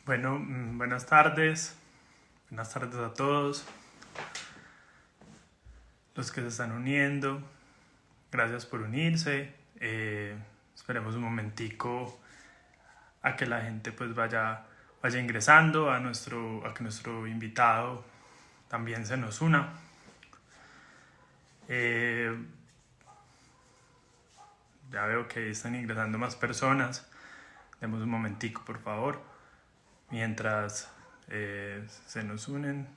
Bueno, buenas tardes. Buenas tardes a todos los que se están uniendo. Gracias por unirse. Esperemos un momentico a que la gente pues vaya ingresando, a que nuestro invitado también se nos una. Ya veo que están ingresando más personas. Demos un momentico, por favor, mientras se nos unen.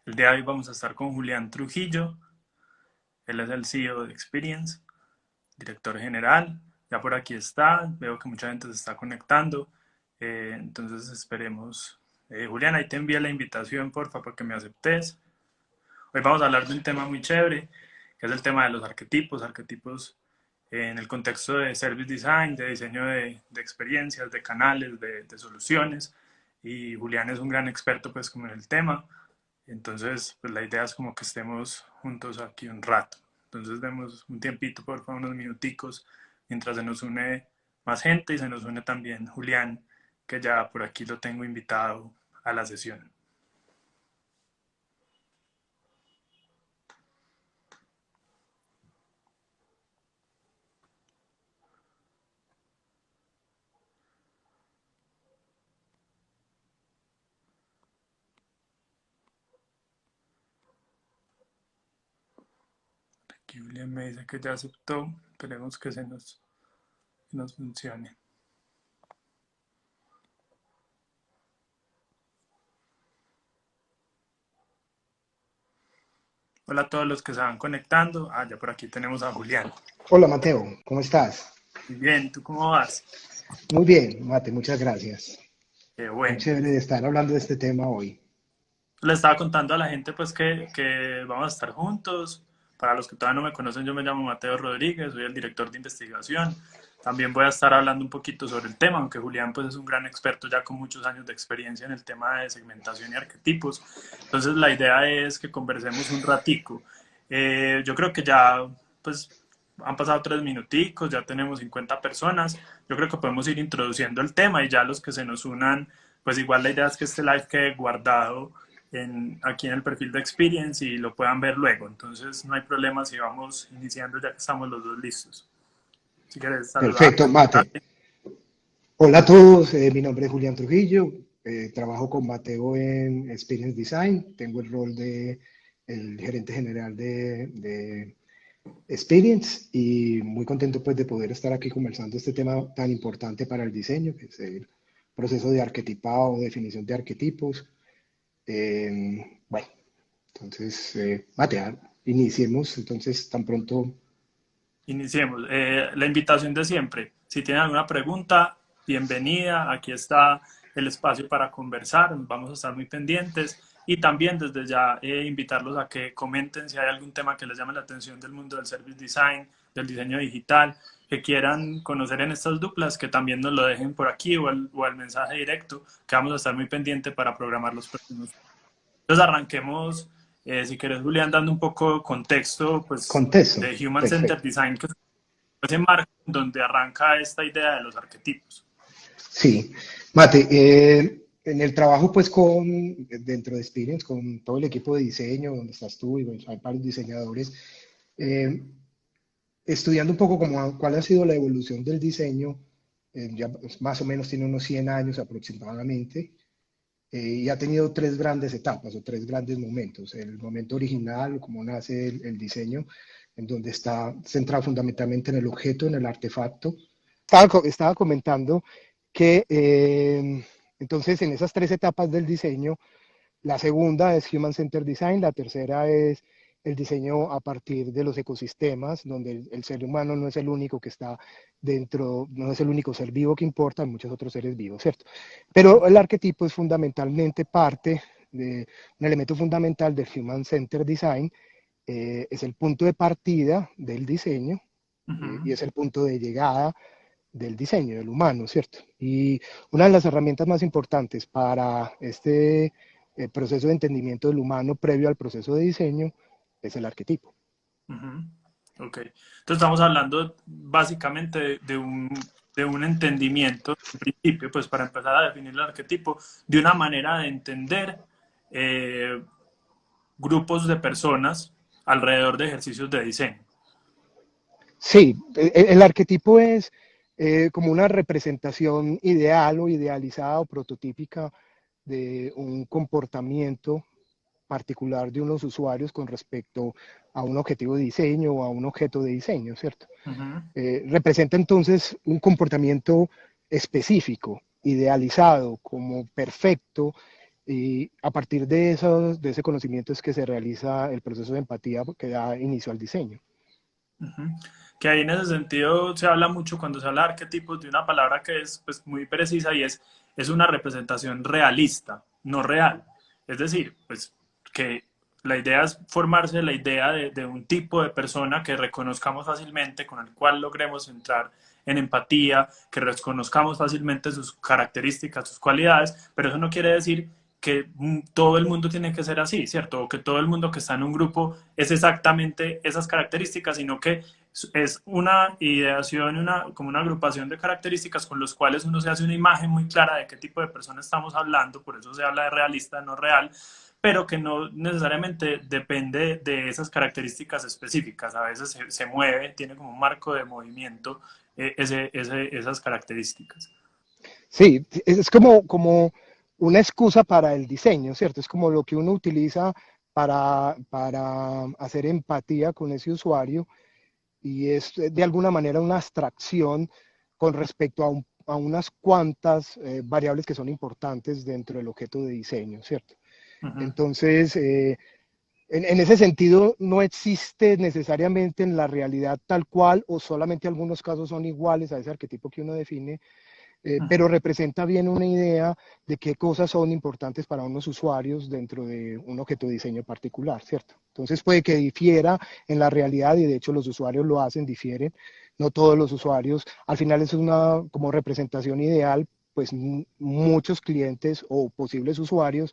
El día de hoy vamos a estar con Julián Trujillo. Él es el CEO de Experience, director general. Ya por aquí está. Veo que mucha gente se está conectando. Entonces esperemos. Julián, ahí te envío la invitación, porfa, para que me aceptes. Hoy vamos a hablar de un tema muy chévere, que es el tema de los arquetipos. Arquetipos en el contexto de service design, de diseño de experiencias, de canales, de soluciones. Y Julián es un gran experto pues como en el tema. Entonces, pues la idea es como que estemos juntos aquí un rato. Entonces, demos un tiempito, por favor, unos minuticos, mientras se nos une más gente y se nos une también Julián, que ya por aquí lo tengo invitado a la sesión. Aquí Julián me dice que ya aceptó. Esperemos que nos funcione. Hola a todos los que se van conectando. Ya por aquí tenemos a Julián. Hola Mateo, ¿cómo estás? Muy bien, ¿tú cómo vas? Muy bien, Mate, muchas gracias. Qué Muy bueno. chévere de estar hablando de este tema hoy. Le estaba contando a la gente pues que vamos a estar juntos. Para los que todavía no me conocen, yo me llamo Mateo Rodríguez, soy el director de investigación. También voy a estar hablando un poquito sobre el tema, aunque Julián pues es un gran experto ya con muchos años de experiencia en el tema de segmentación y arquetipos. Entonces la idea es que conversemos un ratico. Yo creo que ya pues han pasado 3 minuticos, ya tenemos 50 personas. Yo creo que podemos ir introduciendo el tema y ya los que se nos unan, pues igual la idea es que este live quede guardado aquí en el perfil de Experience y lo puedan ver luego. Entonces no hay problema si vamos iniciando ya que estamos los dos listos. Si quieres saludar. Perfecto, Mate. Hola a todos, mi nombre es Julián Trujillo, trabajo con Mateo en Experience Design, tengo el rol de el gerente general de Experience y muy contento pues de poder estar aquí conversando este tema tan importante para el diseño, que es el proceso de arquetipado, definición de arquetipos. Bueno, entonces, Mate, iniciemos entonces tan pronto. Iniciemos. La invitación de siempre. Si tienen alguna pregunta, bienvenida. Aquí está el espacio para conversar. Vamos a estar muy pendientes. Y también desde ya invitarlos a que comenten si hay algún tema que les llame la atención del mundo del service design, del diseño digital, que quieran conocer en estas duplas, que también nos lo dejen por aquí o el mensaje directo, que vamos a estar muy pendientes para programar los próximos. Entonces arranquemos, si querés, Julián, dando un poco de contexto pues, Contesto. de Human Centered Perfecto. Design, que es ese marco donde arranca esta idea de los arquetipos. Sí, Mate, en el trabajo pues dentro de Experience, con todo el equipo de diseño, donde estás tú y bueno, hay varios diseñadores, eh, estudiando un poco cuál ha sido la evolución del diseño, ya pues, más o menos tiene unos 100 años aproximadamente, y ha tenido tres grandes etapas o tres grandes momentos. El momento original, como nace el diseño, en donde está centrado fundamentalmente en el objeto, en el artefacto. Estaba comentando que entonces en esas tres etapas del diseño, la segunda es Human Centered Design, la tercera es el diseño a partir de los ecosistemas, donde el ser humano no es el único que está dentro, no es el único ser vivo que importa, hay muchos otros seres vivos, ¿cierto? Pero el arquetipo es fundamentalmente parte de un elemento fundamental del Human Centered Design, es el punto de partida del diseño y es el punto de llegada del diseño, del humano, ¿cierto? Y una de las herramientas más importantes para el proceso de entendimiento del humano previo al proceso de diseño es el arquetipo. Ujú. Ok. Entonces estamos hablando básicamente de un entendimiento, en principio, pues para empezar a definir el arquetipo, de una manera de entender eh, grupos de personas alrededor de ejercicios de diseño. Sí, el arquetipo es como una representación ideal o idealizada o prototípica de un comportamiento particular de unos usuarios con respecto a un objetivo de diseño o a un objeto de diseño, ¿cierto? Ujú. Representa entonces un comportamiento específico, idealizado, como perfecto, y a partir de ese conocimiento es que se realiza el proceso de empatía que da inicio al diseño. Ujú. Que ahí en ese sentido se habla mucho cuando se habla de arquetipos de una palabra que es pues, muy precisa y es una representación realista, no real. Es decir, pues que la idea es formarse la idea de un tipo de persona que reconozcamos fácilmente, con el cual logremos entrar en empatía, que reconozcamos fácilmente sus características, sus cualidades, pero eso no quiere decir que todo el mundo tiene que ser así, ¿cierto? O que todo el mundo que está en un grupo es exactamente esas características, sino que es una ideación, como una agrupación de características con los cuales uno se hace una imagen muy clara de qué tipo de persona estamos hablando, por eso se habla de realista, no real, pero que no necesariamente depende de esas características específicas. A veces se mueve, tiene como un marco de movimiento esas características. Sí, es como una excusa para el diseño, ¿cierto? Es como lo que uno utiliza para hacer empatía con ese usuario y es de alguna manera una abstracción con respecto a unas cuantas variables que son importantes dentro del objeto de diseño, ¿cierto? Uh -huh. Entonces, en ese sentido, no existe necesariamente en la realidad tal cual o solamente algunos casos son iguales a ese arquetipo que uno define, Uh -huh. pero representa bien una idea de qué cosas son importantes para unos usuarios dentro de un objeto de diseño particular, ¿cierto? Entonces puede que difiera en la realidad y de hecho los usuarios lo hacen, difieren, no todos los usuarios, al final es una como representación ideal, pues muchos clientes o posibles usuarios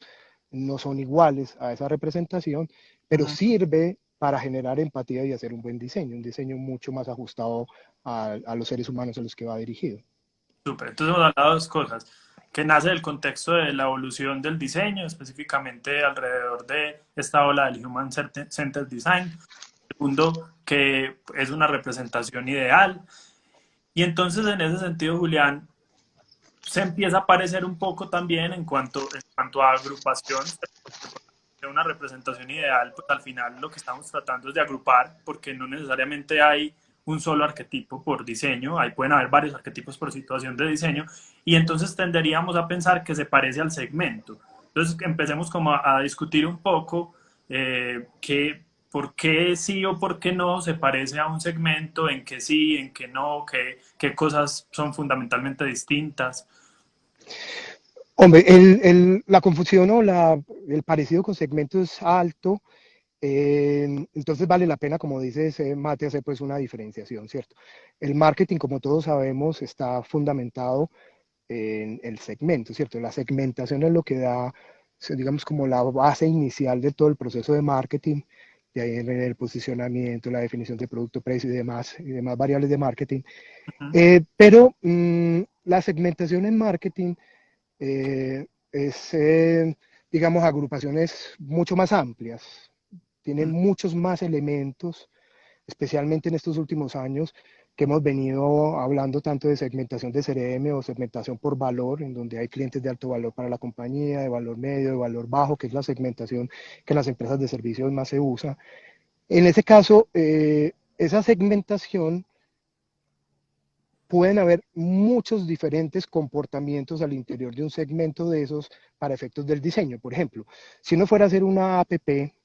no son iguales a esa representación, Uh pero -huh. sirve para generar empatía y hacer un buen diseño, un diseño mucho más ajustado a los seres humanos a los que va dirigido. Súper. Entonces hemos hablado de dos cosas, que nace del contexto de la evolución del diseño, específicamente alrededor de esta ola del Human Centered Design. Segundo, que es una representación ideal. Y entonces en ese sentido, Julián, se empieza a aparecer un poco también en cuanto a agrupación, de una representación ideal, pues al final lo que estamos tratando es de agrupar, porque no necesariamente hay un solo arquetipo por diseño, ahí pueden haber varios arquetipos por situación de diseño, y entonces tenderíamos a pensar que se parece al segmento. Entonces empecemos como a discutir un poco que por qué sí o por qué no se parece a un segmento, en qué sí, en qué no, qué cosas son fundamentalmente distintas. Hombre, la confusión o el parecido con segmentos es alto, entonces vale la pena, como dices, Mate, hacer pues una diferenciación, ¿cierto? El marketing, como todos sabemos, está fundamentado en el segmento, ¿cierto? La segmentación es lo que da, digamos, como la base inicial de todo el proceso de marketing, de ahí en el posicionamiento, la definición de producto, precio y demás variables de marketing. Uh -huh. Pero la segmentación en marketing es, digamos, agrupaciones mucho más amplias, tiene muchos más elementos, especialmente en estos últimos años que hemos venido hablando tanto de segmentación de CRM o segmentación por valor, en donde hay clientes de alto valor para la compañía, de valor medio, de valor bajo, que es la segmentación que en las empresas de servicios más se usa. En ese caso, esa segmentación pueden haber muchos diferentes comportamientos al interior de un segmento de esos para efectos del diseño. Por ejemplo, si uno fuera a hacer una app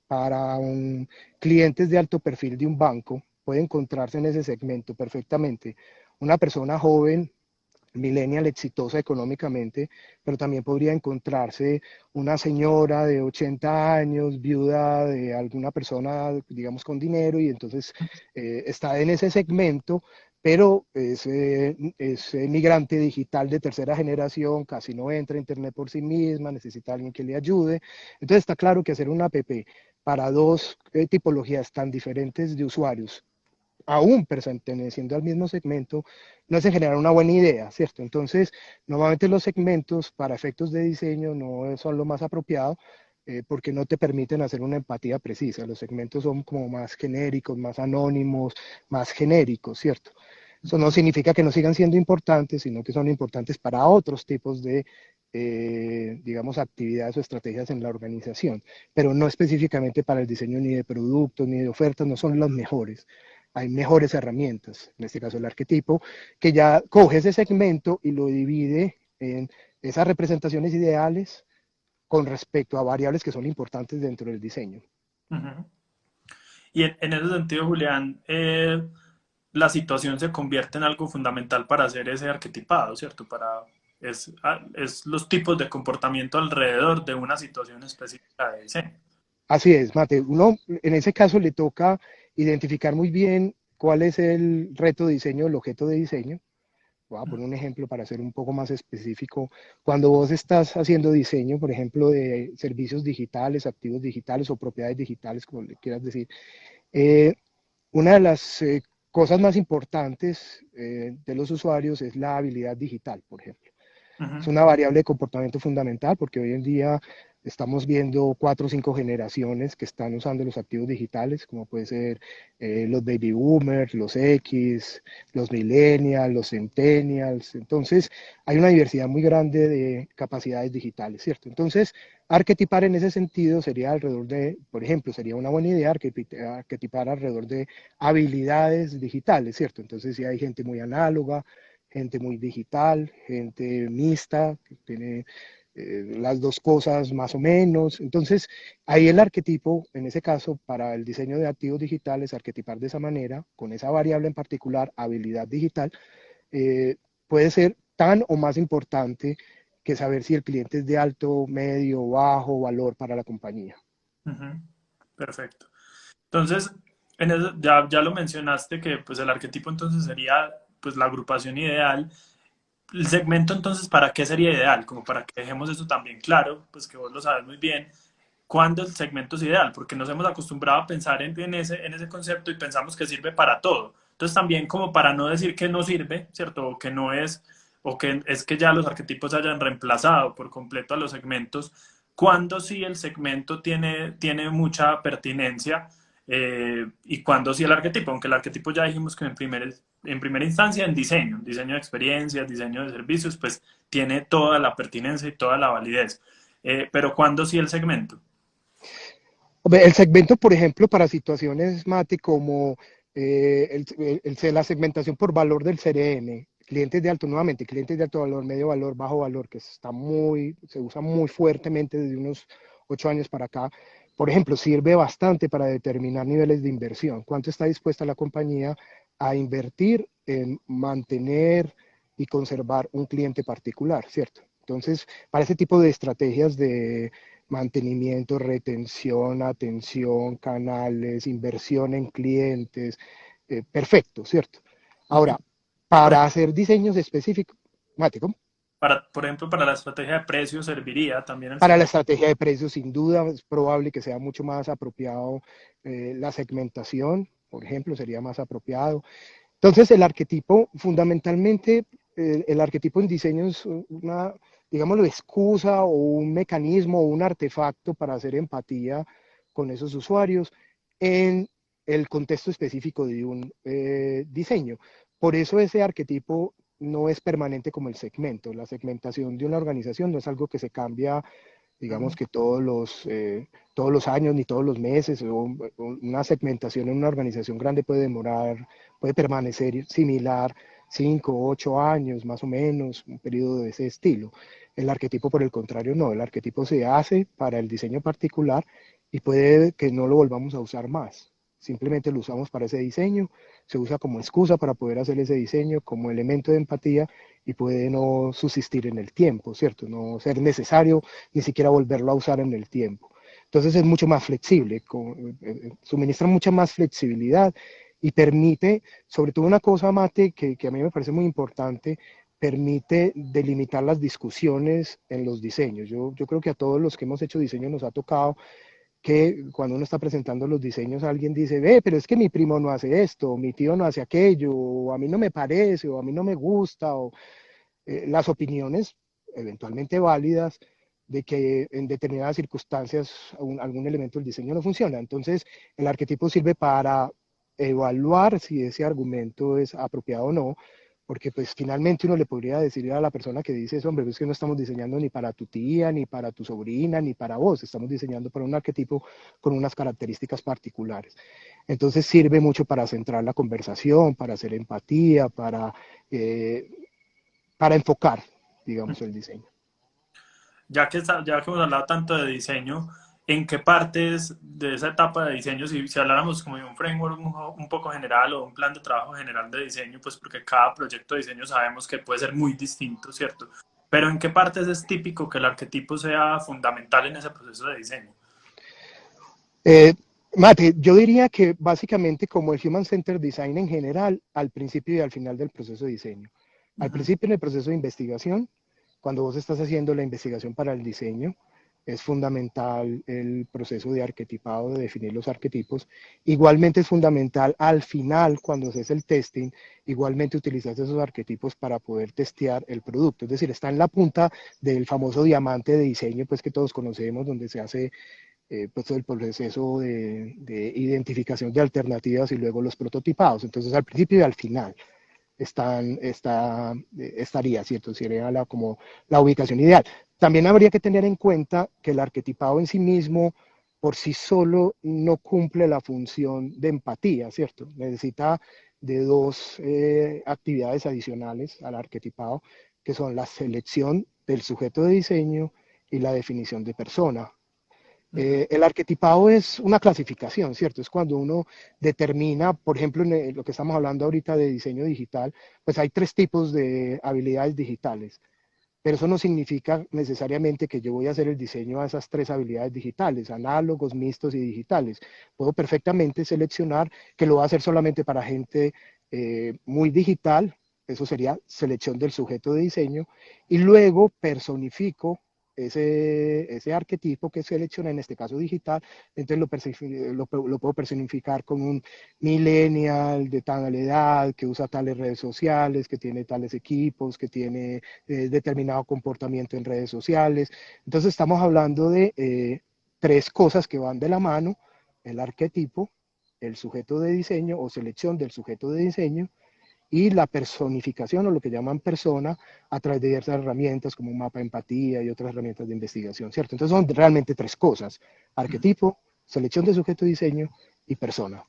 para clientes de alto perfil de un banco, puede encontrarse en ese segmento perfectamente una persona joven, millennial, exitosa económicamente, pero también podría encontrarse una señora de 80 años, viuda de alguna persona, digamos, con dinero, y entonces está en ese segmento, pero es migrante digital de tercera generación, casi no entra a Internet por sí misma, necesita a alguien que le ayude. Entonces está claro que hacer una app para dos tipologías tan diferentes de usuarios, aún perteneciendo al mismo segmento, no es en general una buena idea, ¿cierto? Entonces, normalmente los segmentos para efectos de diseño no son lo más apropiado porque no te permiten hacer una empatía precisa. Los segmentos son como más genéricos, más anónimos, más genéricos, ¿cierto? Eso no Ujú. significa que no sigan siendo importantes, sino que son importantes para otros tipos de, digamos, actividades o estrategias en la organización, pero no específicamente para el diseño ni de productos ni de ofertas, no son los mejores. Hay mejores herramientas, en este caso el arquetipo, que ya coge ese segmento y lo divide en esas representaciones ideales con respecto a variables que son importantes dentro del diseño. Ujú. Y en ese sentido, Julián, la situación se convierte en algo fundamental para hacer ese arquetipado, ¿cierto? Es los tipos de comportamiento alrededor de una situación específica de diseño. Así es, Mate. Uno en ese caso le toca identificar muy bien cuál es el reto de diseño, el objeto de diseño. Voy a poner un ejemplo para ser un poco más específico. Cuando vos estás haciendo diseño, por ejemplo, de servicios digitales, activos digitales o propiedades digitales, como le quieras decir, eh, una de las cosas más importantes de los usuarios es la habilidad digital, por ejemplo. Es Ujú. una variable de comportamiento fundamental porque hoy en día estamos viendo 4 o 5 generaciones que están usando los activos digitales, como puede ser los baby boomers, los X, los millennials, los centennials. Entonces, hay una diversidad muy grande de capacidades digitales, ¿cierto? Entonces, arquetipar en ese sentido sería alrededor de, por ejemplo, sería una buena idea arquetipar alrededor de habilidades digitales, ¿cierto? Entonces, si hay gente muy análoga, gente muy digital, gente mixta, que tiene las dos cosas más o menos. Entonces, ahí el arquetipo, en ese caso, para el diseño de activos digitales, arquetipar de esa manera, con esa variable en particular, habilidad digital, eh, puede ser tan o más importante que saber si el cliente es de alto, medio, bajo valor para la compañía. Ujú. Perfecto. Entonces, ya lo mencionaste que pues el arquetipo entonces sería pues la agrupación ideal. El segmento entonces, ¿para qué sería ideal? Como para que dejemos eso también claro, pues que vos lo sabes muy bien, ¿cuándo el segmento es ideal? Porque nos hemos acostumbrado a pensar en ese concepto y pensamos que sirve para todo. Entonces también como para no decir que no sirve, ¿cierto? O que no es, o que es que ya los arquetipos hayan reemplazado por completo a los segmentos, ¿cuándo sí el segmento tiene mucha pertinencia y cuándo sí el arquetipo? Aunque el arquetipo ya dijimos que en primera instancia en diseño de experiencias, diseño de servicios, pues tiene toda la pertinencia y toda la validez. Pero ¿cuándo sí el segmento? El segmento, por ejemplo, para situaciones, Mati, como la segmentación por valor del CRM, clientes de alto, nuevamente, clientes de alto valor, medio valor, bajo valor, que se usa muy fuertemente desde unos 8 años para acá, por ejemplo, sirve bastante para determinar niveles de inversión. ¿Cuánto está dispuesta la compañía a invertir en mantener y conservar un cliente particular, ¿cierto? Entonces, para ese tipo de estrategias de mantenimiento, retención, atención, canales, inversión en clientes, perfecto, ¿cierto? Ujú. Ahora, Por para ejemplo, hacer diseños específicos, Mate, ¿cómo? por ejemplo, para la estrategia de precios serviría también el Para la segmento. estrategia de precios, sin duda, es probable que sea mucho más apropiado la segmentación, por ejemplo, sería más apropiado. Entonces, el arquetipo, fundamentalmente, el arquetipo en diseño es una, digámoslo, excusa o un mecanismo o un artefacto para hacer empatía con esos usuarios en el contexto específico de un diseño. Por eso ese arquetipo no es permanente como el segmento. La segmentación de una organización no es algo que se cambia, digamos Ujú. que todos los años ni todos los meses. Una segmentación en una organización grande puede demorar, puede permanecer similar 5, 8 años más o menos, un periodo de ese estilo. El arquetipo, por el contrario, no. El arquetipo se hace para el diseño particular y puede que no lo volvamos a usar más. Simplemente lo usamos para ese diseño, se usa como excusa para poder hacer ese diseño, como elemento de empatía y puede no subsistir en el tiempo, ¿cierto? No ser necesario ni siquiera volverlo a usar en el tiempo. Entonces es mucho más flexible, suministra mucha más flexibilidad y permite, sobre todo una cosa, Mate, que a mí me parece muy importante, permite delimitar las discusiones en los diseños. Yo creo que a todos los que hemos hecho diseño nos ha tocado que cuando uno está presentando los diseños alguien dice, ve, pero es que mi primo no hace esto, o mi tío no hace aquello, o a mí no me parece, o a mí no me gusta, o las opiniones eventualmente válidas de que en determinadas circunstancias algún elemento del diseño no funciona. Entonces, el arquetipo sirve para evaluar si ese argumento es apropiado o no, porque pues finalmente uno le podría decir a la persona que dice eso, hombre, es que no estamos diseñando ni para tu tía, ni para tu sobrina, ni para vos, estamos diseñando para un arquetipo con unas características particulares. Entonces sirve mucho para centrar la conversación, para hacer empatía, para enfocar, digamos, el diseño. Ya que hemos hablado tanto de diseño, ¿en qué partes de esa etapa de diseño, si habláramos como de un framework un poco general o un plan de trabajo general de diseño, pues porque cada proyecto de diseño sabemos que puede ser muy distinto, ¿cierto? Pero ¿en qué partes es típico que el arquetipo sea fundamental en ese proceso de diseño? Eh, Mate, yo diría que básicamente como el Human Centered Design en general, al principio y al final del proceso de diseño. Al Ujú. principio en el proceso de investigación, cuando vos estás haciendo la investigación para el diseño, es fundamental el proceso de arquetipado, de definir los arquetipos. Igualmente es fundamental al final, cuando haces el testing, igualmente utilizas esos arquetipos para poder testear el producto. Es decir, está en la punta del famoso diamante de diseño, pues que todos conocemos, donde se hace pues todo el proceso de identificación de alternativas y luego los prototipados. Entonces, al principio y al final estaría, ¿cierto? Sería como la ubicación ideal. También habría que tener en cuenta que el arquetipado en sí mismo, por sí solo, no cumple la función de empatía, ¿cierto? Necesita de dos actividades adicionales al arquetipado, que son la selección del sujeto de diseño y la definición de persona. Ujú. El arquetipado es una clasificación, ¿cierto? Es cuando uno determina, por ejemplo, lo que estamos hablando ahorita de diseño digital, pues hay tres tipos de habilidades digitales, pero eso no significa necesariamente que yo voy a hacer el diseño a esas tres habilidades digitales, análogos, mixtos y digitales. Puedo perfectamente seleccionar que lo va a hacer solamente para gente muy digital, eso sería selección del sujeto de diseño, y luego personifico ese arquetipo que selecciona, en este caso digital, entonces lo puedo personificar con un millennial de tal edad, que usa tales redes sociales, que tiene tales equipos, que tiene determinado comportamiento en redes sociales. Entonces estamos hablando de tres cosas que van de la mano, el arquetipo, el sujeto de diseño o selección del sujeto de diseño y la personificación o lo que llaman persona a través de diversas herramientas como un mapa de empatía y otras herramientas de investigación, ¿cierto? Entonces son realmente tres cosas, arquetipo, selección de sujeto de diseño y persona.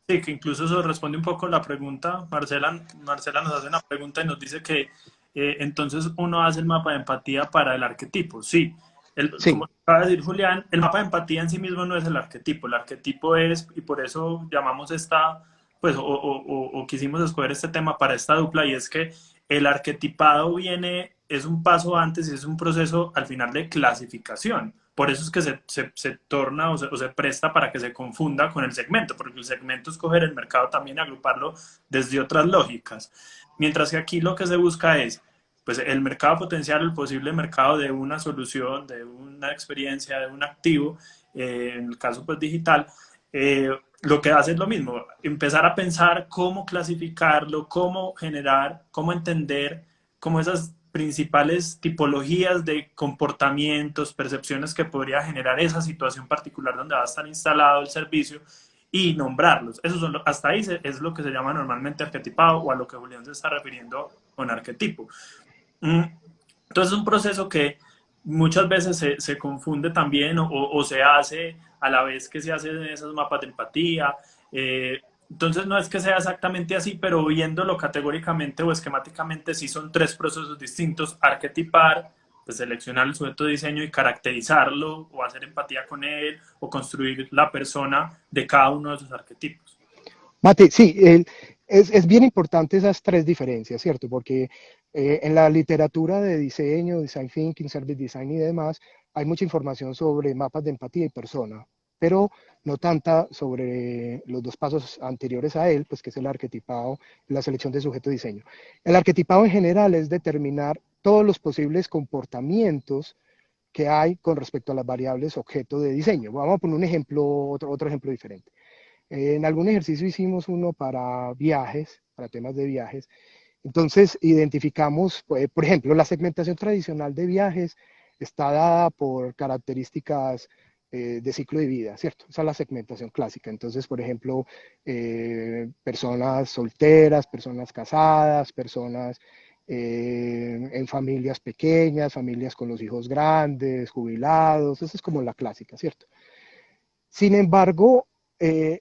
Sí, que incluso eso responde un poco la pregunta. Marcela nos hace una pregunta y nos dice que entonces uno hace el mapa de empatía para el arquetipo. Sí, como Sí, acaba de decir Julián, el mapa de empatía en sí mismo no es el arquetipo es, y por eso llamamos esta, pues, o quisimos escoger este tema para esta dupla, y es que el arquetipado viene, es un paso antes y es un proceso al final de clasificación. Por eso es que se torna o se presta para que se confunda con el segmento, porque el segmento es coger el mercado también y agruparlo desde otras lógicas. Mientras que aquí lo que se busca es pues, el mercado potencial, el posible mercado de una solución, de una experiencia, de un activo, en el caso pues, digital, lo que hace es lo mismo, empezar a pensar cómo clasificarlo, cómo generar, cómo entender, cómo esas principales tipologías de comportamientos, percepciones que podría generar esa situación particular donde va a estar instalado el servicio y nombrarlos. Eso son, hasta ahí es lo que se llama normalmente arquetipado o a lo que Julián se está refiriendo con arquetipo. Entonces es un proceso que muchas veces se confunde también o se hace a la vez que se hacen esos mapas de empatía. Entonces no es que sea exactamente así, pero viéndolo categóricamente o esquemáticamente sí son tres procesos distintos: arquetipar, pues seleccionar el sujeto de diseño y caracterizarlo o hacer empatía con él o construir la persona de cada uno de esos arquetipos. Mate, sí, es bien importante esas tres diferencias, ¿cierto? Porque en la literatura de diseño, design thinking, service design y demás, hay mucha información sobre mapas de empatía y persona. pero no tanta sobre los dos pasos anteriores a él, pues que es el arquetipado, la selección de sujeto diseño. El arquetipado en general es determinar todos los posibles comportamientos que hay con respecto a las variables objeto de diseño. Vamos a poner un ejemplo, otro ejemplo diferente. En algún ejercicio hicimos uno para viajes, para temas de viajes. Entonces identificamos, pues, por ejemplo, la segmentación tradicional de viajes está dada por características de ciclo de vida, ¿cierto? Esa es la segmentación clásica. Entonces, por ejemplo, personas solteras, personas casadas, personas en familias pequeñas, familias con los hijos grandes, jubilados, esa es como la clásica, ¿cierto? Sin embargo,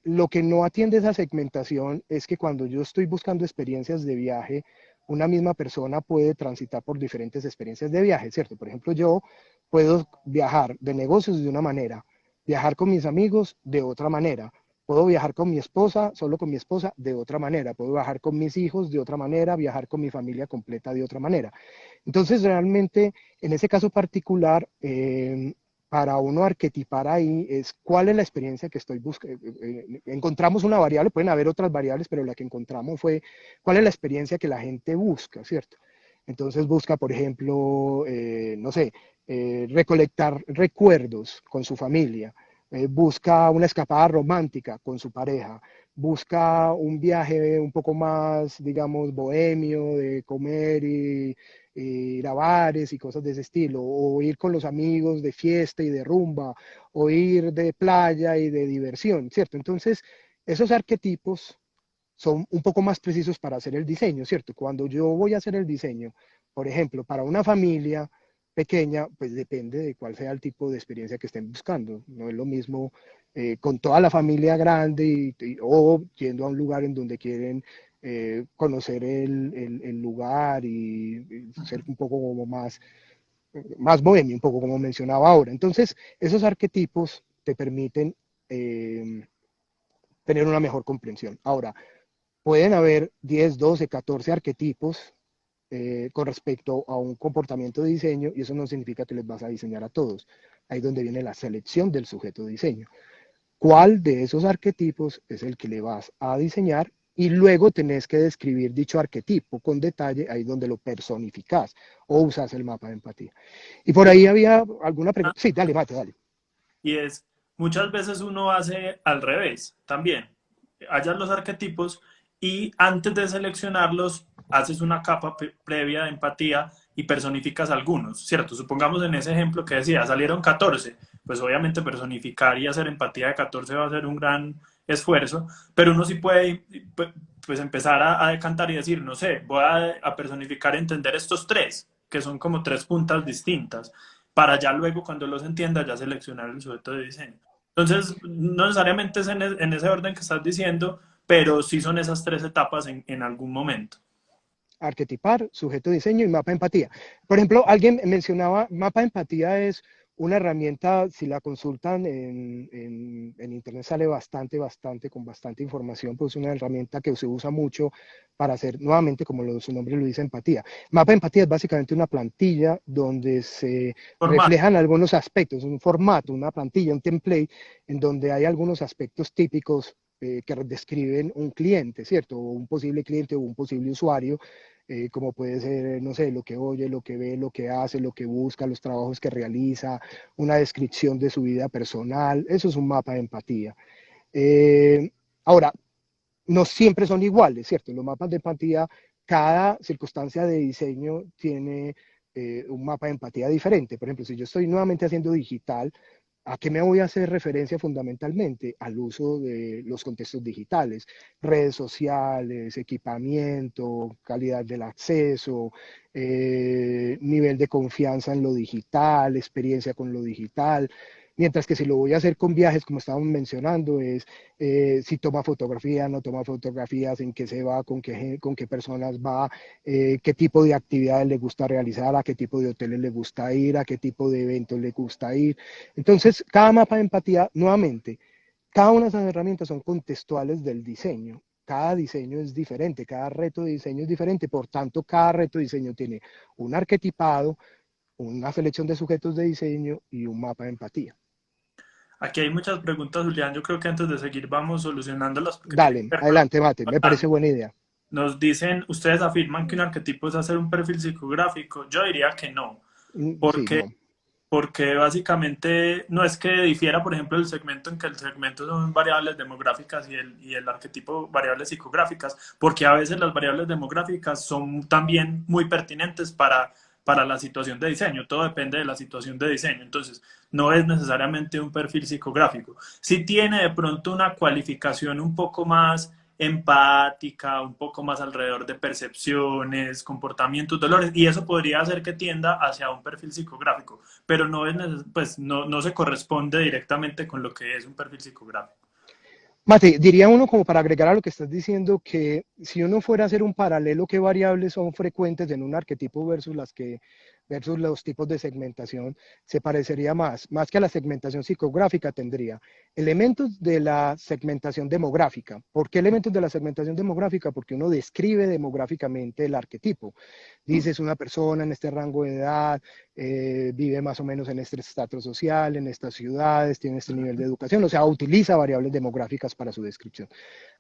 lo que no atiende esa segmentación es que cuando yo estoy buscando experiencias de viaje, una misma persona puede transitar por diferentes experiencias de viaje, ¿cierto? Por ejemplo, yo puedo viajar de negocios de una manera, viajar con mis amigos de otra manera, puedo viajar con mi esposa, solo con mi esposa, de otra manera, puedo viajar con mis hijos de otra manera, viajar con mi familia completa de otra manera. Entonces, realmente, en ese caso particular, para uno arquetipar ahí es cuál es la experiencia que estoy buscando. Encontramos una variable, pueden haber otras variables, pero la que encontramos fue cuál es la experiencia que la gente busca, ¿cierto? Entonces busca, por ejemplo, no sé, recolectar recuerdos con su familia, busca una escapada romántica con su pareja, busca un viaje un poco más, digamos, bohemio, de comer y ir a bares y cosas de ese estilo, o ir con los amigos de fiesta y de rumba, o ir de playa y de diversión, ¿cierto? Entonces, esos arquetipos son un poco más precisos para hacer el diseño, ¿cierto? Cuando yo voy a hacer el diseño, por ejemplo, para una familia pequeña, pues depende de cuál sea el tipo de experiencia que estén buscando. No es lo mismo con toda la familia grande o yendo a un lugar en donde quieren conocer el lugar y ser un poco como más bohemio, un poco como mencionaba ahora. Entonces, esos arquetipos te permiten tener una mejor comprensión. Ahora, pueden haber 10, 12, 14 arquetipos con respecto a un comportamiento de diseño y eso no significa que les vas a diseñar a todos. Ahí es donde viene la selección del sujeto de diseño. ¿Cuál de esos arquetipos es el que le vas a diseñar? Y luego tenés que describir dicho arquetipo con detalle, ahí donde lo personificás o usas el mapa de empatía. Y por ahí había alguna pregunta. Sí, dale, Mate, dale. Y es, muchas veces uno hace al revés también. Hallas los arquetipos y antes de seleccionarlos haces una capa previa de empatía y personificas algunos, ¿cierto? Supongamos en ese ejemplo que decía, salieron 14, pues obviamente personificar y hacer empatía de 14 va a ser un gran esfuerzo, pero uno sí puede pues empezar a decantar y decir, no sé, voy a personificar, entender estos tres, que son como tres puntas distintas para ya luego cuando los entienda ya seleccionar el sujeto de diseño. Entonces, no necesariamente es en ese orden que estás diciendo, pero sí son esas tres etapas en algún momento. Arquetipar, sujeto de diseño y mapa de empatía. Por ejemplo, alguien mencionaba, mapa de empatía es una herramienta, si la consultan en Internet sale con bastante información, pues es una herramienta que se usa mucho para hacer, nuevamente, como su nombre lo dice, empatía. Mapa de empatía es básicamente una plantilla donde se Formato. reflejan algunos aspectos, un formato, una plantilla, un template, en donde hay algunos aspectos típicos que describen un cliente, ¿cierto? O un posible cliente o un posible usuario, como puede ser, no sé, lo que oye, lo que ve, lo que hace, lo que busca, los trabajos que realiza, una descripción de su vida personal. Eso es un mapa de empatía. Ahora, no siempre son iguales, ¿cierto? Los mapas de empatía, cada circunstancia de diseño tiene un mapa de empatía diferente. Por ejemplo, si yo estoy nuevamente haciendo digital, ¿a qué me voy a hacer referencia fundamentalmente? Al uso de los contextos digitales, redes sociales, equipamiento, calidad del acceso, nivel de confianza en lo digital, experiencia con lo digital. Mientras que si lo voy a hacer con viajes, como estábamos mencionando, es si toma fotografía, no toma fotografías, en qué se va, con qué personas va, qué tipo de actividades le gusta realizar, a qué tipo de hoteles le gusta ir, a qué tipo de eventos le gusta ir. Entonces, cada mapa de empatía, nuevamente, cada una de esas herramientas son contextuales del diseño. Cada diseño es diferente, cada reto de diseño es diferente, por tanto, cada reto de diseño tiene un arquetipado, una selección de sujetos de diseño y un mapa de empatía. Aquí hay muchas preguntas, Julián. Yo creo que antes de seguir vamos solucionándolas porque tienen Dale, que ver con lo que adelante, Mate, estamos me parece hablando. buena idea. Nos dicen, ustedes afirman que un arquetipo es hacer un perfil psicográfico. Yo diría que no, Sí, porque no. básicamente no es que difiera, por ejemplo, el segmento en que el segmento son variables demográficas y el arquetipo variables psicográficas, porque a veces las variables demográficas son también muy pertinentes para la situación de diseño. Todo depende de la situación de diseño. Entonces, no es necesariamente un perfil psicográfico. Si tiene de pronto una cualificación un poco más empática, un poco más alrededor de percepciones, comportamientos, dolores, y eso podría hacer que tienda hacia un perfil psicográfico, pero no es pues no se corresponde directamente con lo que es un perfil psicográfico. Mate, diría uno como para agregar a lo que estás diciendo que si uno fuera a hacer un paralelo, ¿qué variables son frecuentes en un arquetipo versus los tipos de segmentación? Se parecería más que a la segmentación psicográfica tendría elementos de la segmentación demográfica. ¿Por qué elementos de la segmentación demográfica? Porque uno describe demográficamente el arquetipo. Dices una persona en este rango de edad, vive más o menos en este estrato social, en estas ciudades, tiene este nivel de educación, o sea, utiliza variables demográficas para su descripción.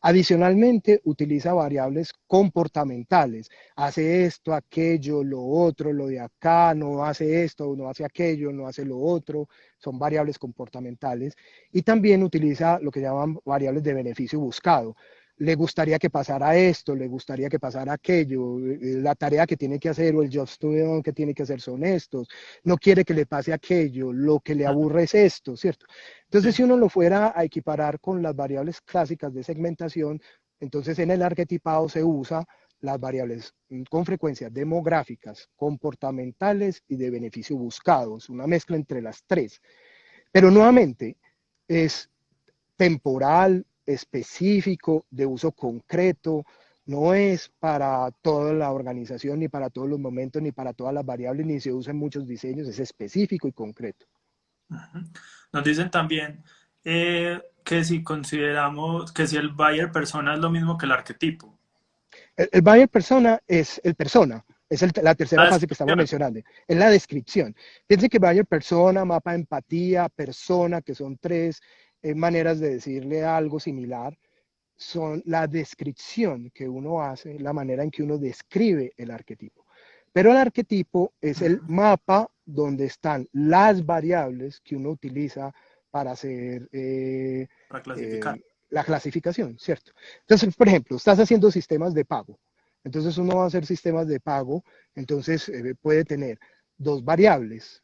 Adicionalmente, utiliza variables comportamentales, hace esto, aquello, lo otro, lo de acá, no hace esto, no hace aquello, no hace lo otro, son variables comportamentales, y también utiliza lo que llaman variables de beneficio buscado. Le gustaría que pasara esto, le gustaría que pasara aquello, la tarea que tiene que hacer o el job to que tiene que hacer son estos, no quiere que le pase aquello, lo que le aburre es esto, ¿cierto? Entonces, Sí. si uno lo fuera a equiparar con las variables clásicas de segmentación, entonces en el arquetipado se usa las variables con frecuencia demográficas, comportamentales y de beneficio buscado, es una mezcla entre las tres. Pero nuevamente, es temporal, específico, de uso concreto, no es para toda la organización, ni para todos los momentos, ni para todas las variables, ni se usa en muchos diseños, es específico y concreto. Ujú. Nos dicen también que si consideramos que si el buyer persona es lo mismo que el arquetipo. El buyer persona es el persona, es la La tercera fase que estamos descripción. mencionando, es la descripción. Piensen que buyer persona, mapa de empatía, persona, que son tres maneras de decirle algo similar, son la descripción que uno hace, la manera en que uno describe el arquetipo. Pero el arquetipo es el Ujú. mapa donde están las variables que uno utiliza para hacer Para clasificar. eh, la clasificación, ¿cierto? Entonces, por ejemplo, estás haciendo sistemas de pago. Entonces uno va a hacer sistemas de pago, entonces puede tener dos variables.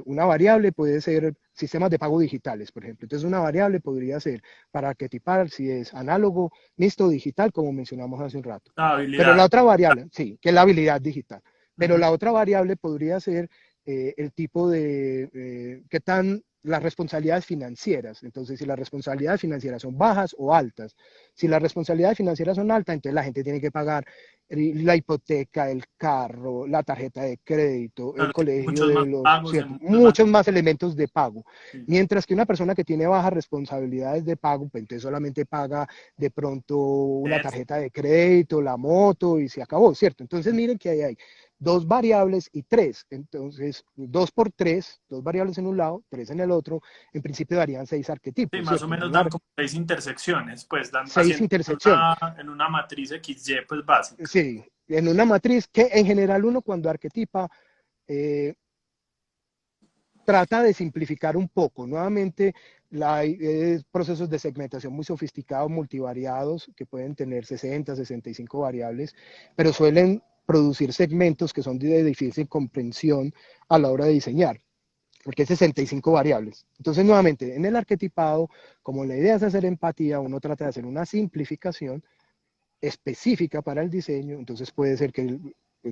Una variable puede ser sistemas de pago digitales, por ejemplo. Entonces una variable podría ser para arquetipar si es análogo, mixto o digital, como mencionamos hace un rato. La Pero habilidad. la otra variable, sí, que es la habilidad digital. Pero Ujú. la otra variable podría ser el tipo de, qué tan las responsabilidades financieras. Entonces, si las responsabilidades financieras son bajas o altas. Si las responsabilidades financieras son altas, entonces la gente tiene que pagar la hipoteca, el carro, la tarjeta de crédito, el Claro, tiene colegio muchos de más los, pagos en ¿cierto? muchos más. Muchos más elementos de pago. Sí. Mientras que una persona que tiene bajas responsabilidades de pago, pues entonces solamente paga de pronto una Eso. tarjeta de crédito, la moto y se acabó, ¿cierto? Entonces miren que ahí hay dos variables y tres. Entonces, dos por tres, dos variables en un lado, tres en el otro, en principio darían seis Sí, arquetipos, más o ¿cierto? menos dan como 6 intersecciones, pues dan Seis haciendo intersecciones. en una matriz XY, pues básica. Sí, en una matriz que en general uno cuando arquetipa eh, trata de simplificar un poco. Nuevamente, hay procesos de segmentación muy sofisticados, multivariados, que pueden tener 60, 65 variables, pero suelen producir segmentos que son de difícil comprensión a la hora de diseñar, porque hay 65 variables. Entonces, nuevamente, en el arquetipado, como la idea es hacer empatía, uno trata de hacer una simplificación específica para el diseño, entonces puede ser que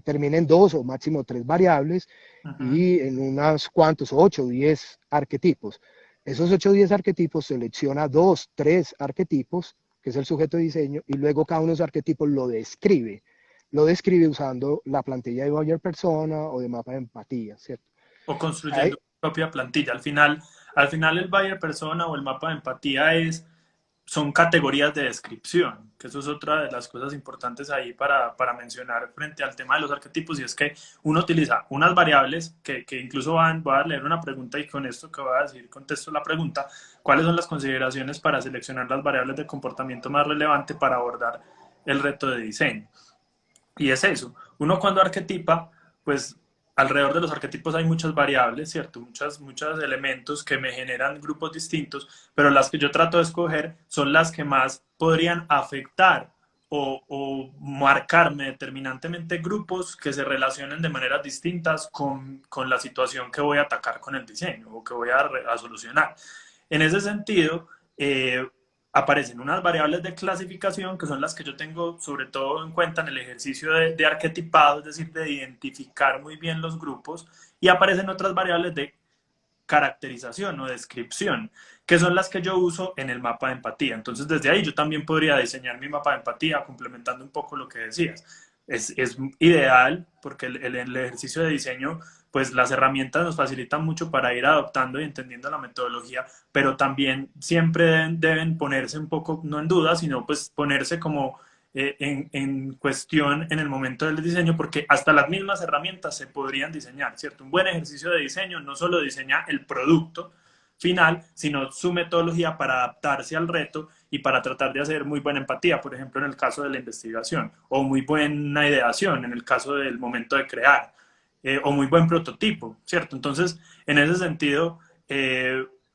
terminen dos o máximo tres variables Ujú. y en unos cuantos, 8 o 10 arquetipos. Esos 8 o 10 arquetipos selecciona dos, tres arquetipos, que es el sujeto de diseño, y luego cada uno de esos arquetipos lo describe. Lo describe usando la plantilla de Buyer Persona o de mapa de empatía, ¿cierto? O construyendo Ahí, su propia plantilla. Al final el buyer persona o el mapa de empatía es son categorías de descripción, que eso es otra de las cosas importantes ahí para mencionar frente al tema de los arquetipos, y es que uno utiliza unas variables que incluso voy a leer una pregunta y con esto que voy a decir contesto la pregunta: ¿cuáles son las consideraciones para seleccionar las variables de comportamiento más relevante para abordar el reto de diseño? Y es eso, uno cuando arquetipa, pues alrededor de los arquetipos hay muchas variables, ¿cierto? Muchos elementos que me generan grupos distintos, pero las que yo trato de escoger son las que más podrían afectar o marcarme determinantemente grupos que se relacionen de maneras distintas con la situación que voy a atacar con el diseño o que voy a solucionar. En ese sentido, aparecen unas variables de clasificación que son las que yo tengo sobre todo en cuenta en el ejercicio de arquetipado, es decir, de identificar muy bien los grupos, y aparecen otras variables de caracterización o descripción, que son las que yo uso en el mapa de empatía. Entonces, desde ahí yo también podría diseñar mi mapa de empatía, complementando un poco lo que decías. Es ideal porque el ejercicio de diseño, pues las herramientas nos facilitan mucho para ir adoptando y entendiendo la metodología, pero también siempre deben ponerse un poco, no en duda, sino pues ponerse como en cuestión en el momento del diseño, porque hasta las mismas herramientas se podrían diseñar, ¿cierto? Un buen ejercicio de diseño no solo diseña el producto final, sino su metodología para adaptarse al reto y para tratar de hacer muy buena empatía, por ejemplo, en el caso de la investigación, o muy buena ideación en el caso del momento de crear, o muy buen prototipo, ¿cierto? Entonces, en ese sentido,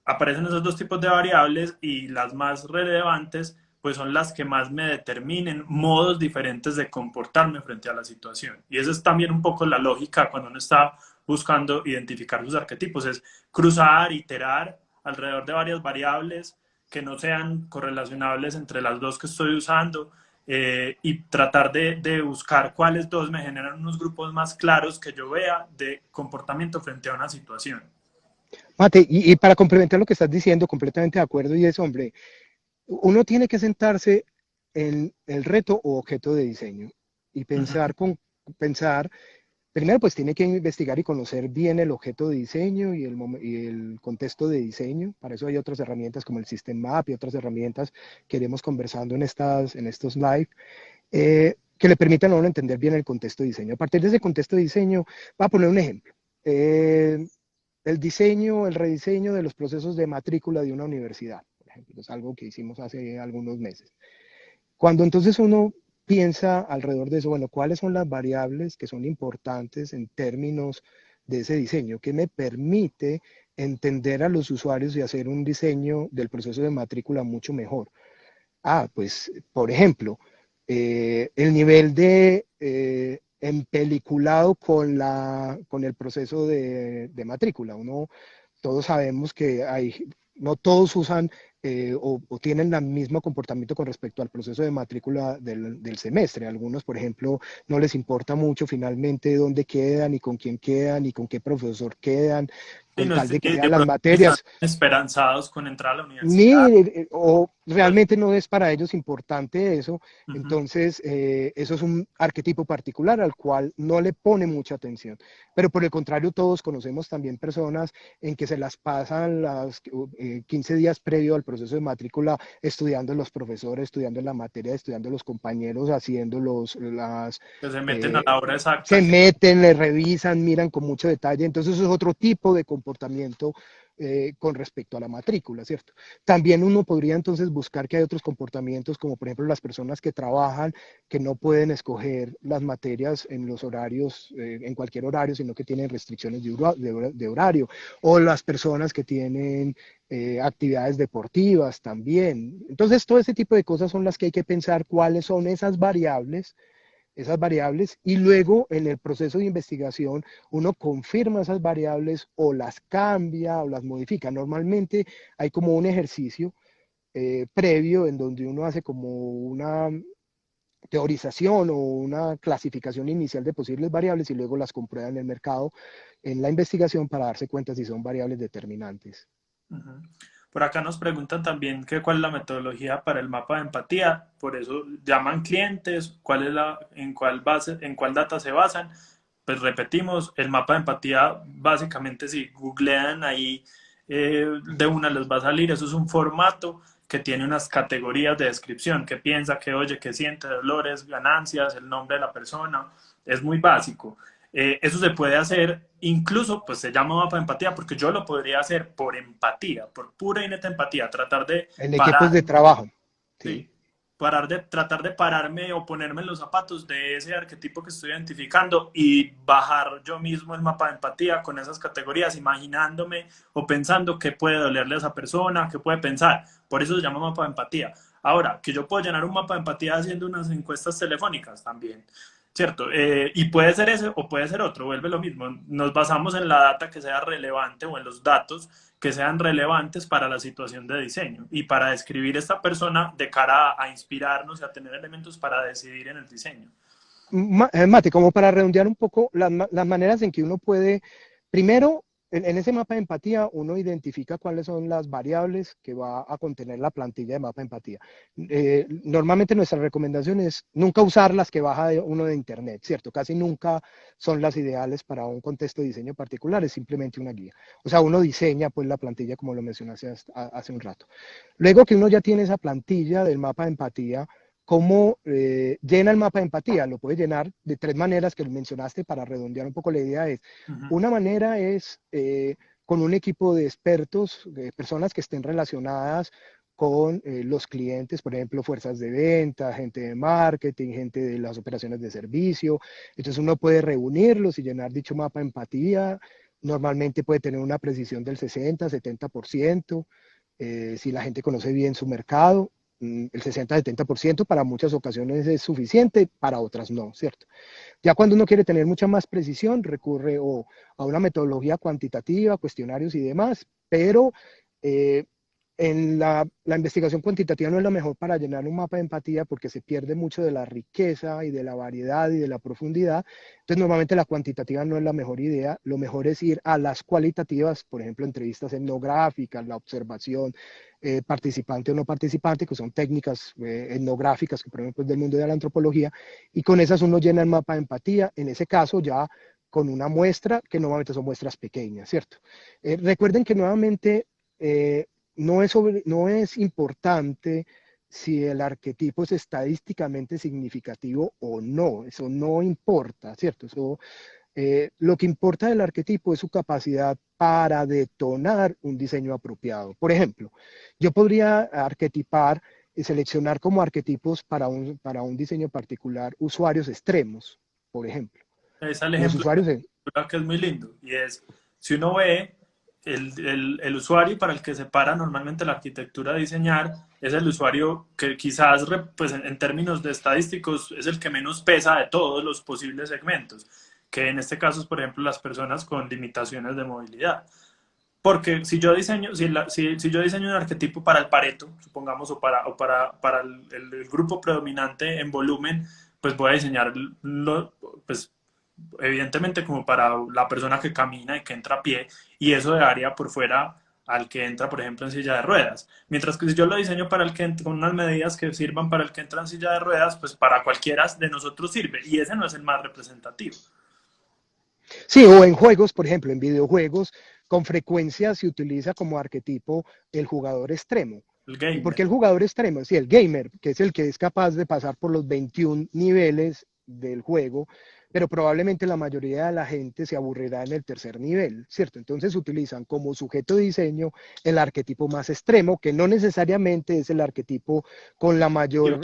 aparecen esos dos tipos de variables, y las más relevantes pues son las que más me determinen modos diferentes de comportarme frente a la situación. Y esa es también un poco la lógica cuando uno está buscando identificar sus arquetipos, es cruzar, iterar alrededor de varias variables que no sean correlacionables entre las dos que estoy usando, y tratar de buscar cuáles dos me generan unos grupos más claros que yo vea de comportamiento frente a una situación. Mate, y para complementar lo que estás diciendo, completamente de acuerdo, y es, hombre, uno tiene que sentarse en el reto o objeto de diseño y Uh -huh. pensar, primero pues tiene que investigar y conocer bien el objeto de diseño y el contexto de diseño. Para eso hay otras herramientas como el System Map y otras herramientas que iremos conversando en estos live, que le permitan a uno entender bien el contexto de diseño. A partir de ese contexto de diseño, voy a poner un ejemplo. El diseño, el rediseño de los procesos de matrícula de una universidad, por ejemplo, es algo que hicimos hace algunos meses. Cuando entonces uno piensa alrededor de eso, bueno, ¿cuáles son las variables que son importantes en términos de ese diseño? ¿Qué me permite entender a los usuarios y hacer un diseño del proceso de matrícula mucho mejor? Pues, por ejemplo, el nivel de empeliculado con el proceso de matrícula. Todos sabemos que no todos usan o tienen el mismo comportamiento con respecto al proceso de matrícula del semestre. Algunos, por ejemplo, no les importa mucho finalmente dónde quedan y con quién quedan y con qué profesor quedan, Sí, con no, tal de que de vean las pronto están materias. esperanzados con entrar a la universidad. Ni, o realmente no es para ellos importante eso. Uh -huh. Entonces, eso es un arquetipo particular al cual no le pone mucha atención. Pero por el contrario, todos conocemos también personas en que se las pasan 15 días previo al proceso de matrícula estudiando los profesores, estudiando la materia, estudiando los compañeros, haciendo Que se meten a eh, la hora exacta. se meten, le revisan, miran con mucho detalle. Entonces, eso es otro tipo de comportamiento con respecto a la matrícula, ¿cierto? También uno podría entonces buscar que hay otros comportamientos, como por ejemplo las personas que trabajan, que no pueden escoger las materias en los horarios, en cualquier horario, sino que tienen restricciones de horario, o las personas que tienen actividades deportivas también. Entonces, todo ese tipo de cosas son las que hay que pensar cuáles son esas variables, y luego en el proceso de investigación uno confirma esas variables o las cambia o las modifica. Normalmente hay como un ejercicio previo en donde uno hace como una teorización o una clasificación inicial de posibles variables y luego las comprueba en el mercado en la investigación para darse cuenta si son variables determinantes. Uh -huh. Por acá nos preguntan también que cuál es la metodología para el mapa de empatía, por eso llaman clientes, cuál es en cuál base, en cuál data se basan. Pues repetimos, el mapa de empatía, básicamente si googlean ahí, de una les va a salir, eso es un formato que tiene unas categorías de descripción, que piensa, que oye, que siente, dolores, ganancias, el nombre de la persona, es muy básico. Eso se puede hacer, incluso pues se llama mapa de empatía, porque yo lo podría hacer por empatía, por pura y neta empatía, tratar de En equipos parar, de trabajo, sí, ¿sí? tratar de pararme o ponerme en los zapatos de ese arquetipo que estoy identificando y bajar yo mismo el mapa de empatía con esas categorías, imaginándome o pensando qué puede dolerle a esa persona, qué puede pensar. Por eso se llama mapa de empatía. Ahora, que yo puedo llenar un mapa de empatía haciendo unas encuestas telefónicas también, ¿cierto? Y puede ser ese o puede ser otro, vuelve lo mismo. Nos basamos en la data que sea relevante o en los datos que sean relevantes para la situación de diseño y para describir esta persona de cara a inspirarnos y a tener elementos para decidir en el diseño. Mate, como para redondear un poco las maneras en que uno puede, primero, en ese mapa de empatía, uno identifica cuáles son las variables que va a contener la plantilla de mapa de empatía. Normalmente nuestra recomendación es nunca usar las que baja uno de internet, ¿cierto? Casi nunca son las ideales para un contexto de diseño particular, es simplemente una guía. O sea, uno diseña pues la plantilla como lo mencionaste hace un rato. Luego que uno ya tiene esa plantilla del mapa de empatía, ¿cómo llena el mapa de empatía? Lo puede llenar de tres maneras que mencionaste para redondear un poco la idea. Uh -huh. Una manera es con un equipo de expertos, de personas que estén relacionadas con los clientes, por ejemplo, fuerzas de venta, gente de marketing, gente de las operaciones de servicio. Entonces uno puede reunirlos y llenar dicho mapa de empatía. Normalmente puede tener una precisión del 60-70%. Si la gente conoce bien su mercado, el 60-70% para muchas ocasiones es suficiente, para otras no, ¿cierto? Ya cuando uno quiere tener mucha más precisión, recurre a una metodología cuantitativa, cuestionarios y demás, pero eh, en la investigación cuantitativa no es la mejor para llenar un mapa de empatía porque se pierde mucho de la riqueza y de la variedad y de la profundidad. Entonces, normalmente la cuantitativa no es la mejor idea. Lo mejor es ir a las cualitativas, por ejemplo, entrevistas etnográficas, la observación participante o no participante, que son técnicas etnográficas que, por ejemplo, es del mundo de la antropología, y con esas uno llena el mapa de empatía. En ese caso, ya con una muestra, que normalmente son muestras pequeñas, ¿cierto? Recuerden que nuevamente no es importante si el arquetipo es estadísticamente significativo o no, eso no importa, ¿cierto? Lo que importa del arquetipo es su capacidad para detonar un diseño apropiado. Por ejemplo, yo podría arquetipar y seleccionar como arquetipos para un diseño particular usuarios extremos, por ejemplo. Es el Los ejemplo usuarios, que es muy lindo y es, si uno ve el usuario para el que se para normalmente la arquitectura a diseñar, es el usuario que quizás pues en términos de estadísticos es el que menos pesa de todos los posibles segmentos, que en este caso es por ejemplo las personas con limitaciones de movilidad. Porque si yo diseño, si yo diseño un arquetipo para el Pareto, supongamos, para el grupo predominante en volumen, pues voy a diseñar, pues evidentemente como para la persona que camina y que entra a pie, y eso dejaría por fuera al que entra, por ejemplo, en silla de ruedas. Mientras que si yo lo diseño para el que entra, con unas medidas que sirvan para el que entra en silla de ruedas, pues para cualquiera de nosotros sirve, y ese no es el más representativo. sí, o en juegos, por ejemplo, en videojuegos, con frecuencia se utiliza como arquetipo el jugador extremo. El ¿Y por gamer. qué el jugador extremo? Sí, el gamer, que es el que es capaz de pasar por los 21 niveles del juego, pero probablemente la mayoría de la gente se aburrirá en el tercer nivel, ¿cierto? Entonces utilizan como sujeto de diseño el arquetipo más extremo, que no necesariamente es el arquetipo con la mayor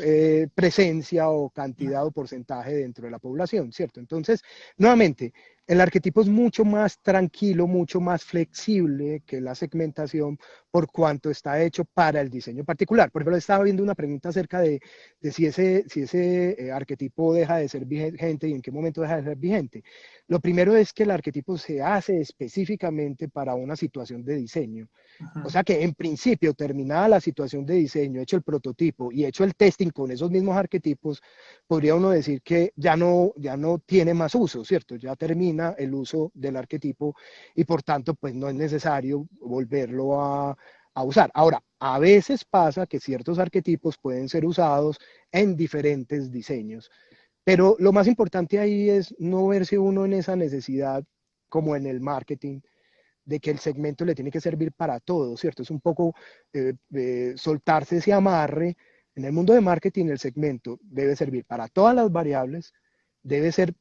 presencia o cantidad o porcentaje dentro de la población, ¿cierto? Entonces, nuevamente, el arquetipo es mucho más tranquilo, mucho más flexible que la segmentación por cuanto está hecho para el diseño particular. Por ejemplo, estaba viendo una pregunta acerca de si ese arquetipo deja de ser vigente y en qué momento deja de ser vigente. Lo primero es que el arquetipo se hace específicamente para una situación de diseño. Uh -huh. O sea que en principio, terminada la situación de diseño, hecho el prototipo y hecho el testing con esos mismos arquetipos, podría uno decir que ya no tiene más uso, ¿cierto? Ya termina el uso del arquetipo y por tanto, pues no es necesario volverlo a usar. Ahora, a veces pasa que ciertos arquetipos pueden ser usados en diferentes diseños, pero lo más importante ahí es no verse uno en esa necesidad como en el marketing de que el segmento le tiene que servir para todo, ¿cierto? Es un poco soltarse ese amarre. En el mundo de marketing, el segmento debe servir para todas las variables, debe ser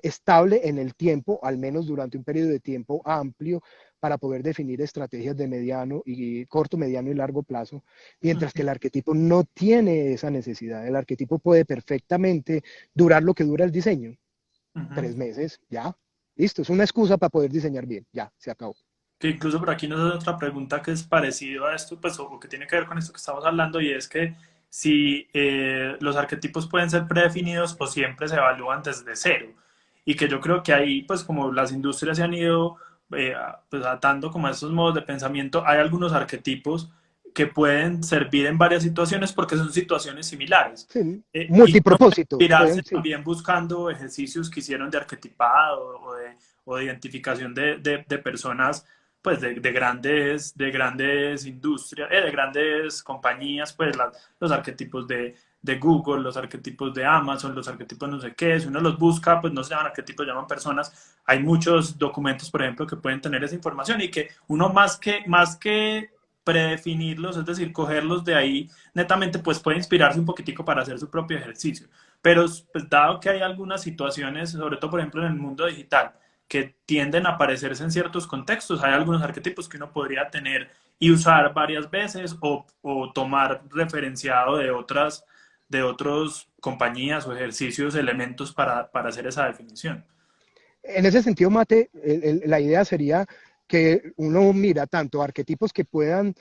estable en el tiempo, al menos durante un periodo de tiempo amplio, para poder definir estrategias de mediano y corto, mediano y largo plazo, mientras que el arquetipo no tiene esa necesidad. El arquetipo puede perfectamente durar lo que dura el diseño, Ujú. 3 meses, ya, listo, es una excusa para poder diseñar bien, ya, se acabó. Que incluso por aquí nos hace otra pregunta que es parecido a esto, pues, o que tiene que ver con esto que estamos hablando, y es que si los arquetipos pueden ser predefinidos o siempre se evalúan desde cero. Y que yo creo que ahí, pues, como las industrias se han ido pues, atando como a estos modos de pensamiento, hay algunos arquetipos que pueden servir en varias situaciones porque son situaciones similares. Sí, Y uno puede multipropósito, inspirarse pueden, sí. también buscando ejercicios que hicieron de arquetipado o de identificación de personas pues de grandes industrias, de grandes compañías, pues los arquetipos de Google, los arquetipos de Amazon, los arquetipos no sé qué, si uno los busca, pues no se llaman arquetipos, llaman personas. Hay muchos documentos, por ejemplo, que pueden tener esa información y que uno más que predefinirlos, es decir, cogerlos de ahí netamente, pues puede inspirarse un poquitico para hacer su propio ejercicio. Pero pues, dado que hay algunas situaciones, sobre todo, por ejemplo, en el mundo digital, que tienden a aparecerse en ciertos contextos. Hay algunos arquetipos que uno podría tener y usar varias veces o tomar referenciado de otras compañías o ejercicios, elementos para hacer esa definición. En ese sentido, Mate, la idea sería que uno mira tanto arquetipos que puedan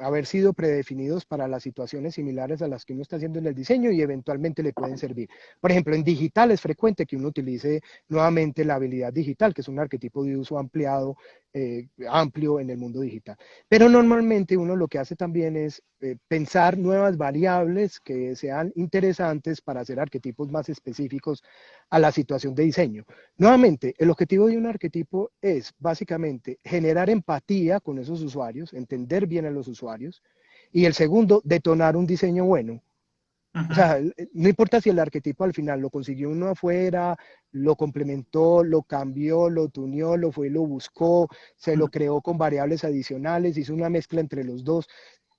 haber sido predefinidos para las situaciones similares a las que uno está haciendo en el diseño y eventualmente le pueden servir. Por ejemplo, en digital es frecuente que uno utilice nuevamente la habilidad digital, que es un arquetipo de uso amplio en el mundo digital. Pero normalmente uno lo que hace también es pensar nuevas variables que sean interesantes para hacer arquetipos más específicos a la situación de diseño. Nuevamente, el objetivo de un arquetipo es básicamente generar empatía con esos usuarios, entender bien a los usuarios, y el segundo, detonar un diseño bueno. Uh O -huh. sea, no importa si el arquetipo al final lo consiguió uno afuera, lo complementó, lo cambió, lo tuneó, lo fue, lo buscó, se lo creó con variables adicionales, hizo una mezcla entre los dos,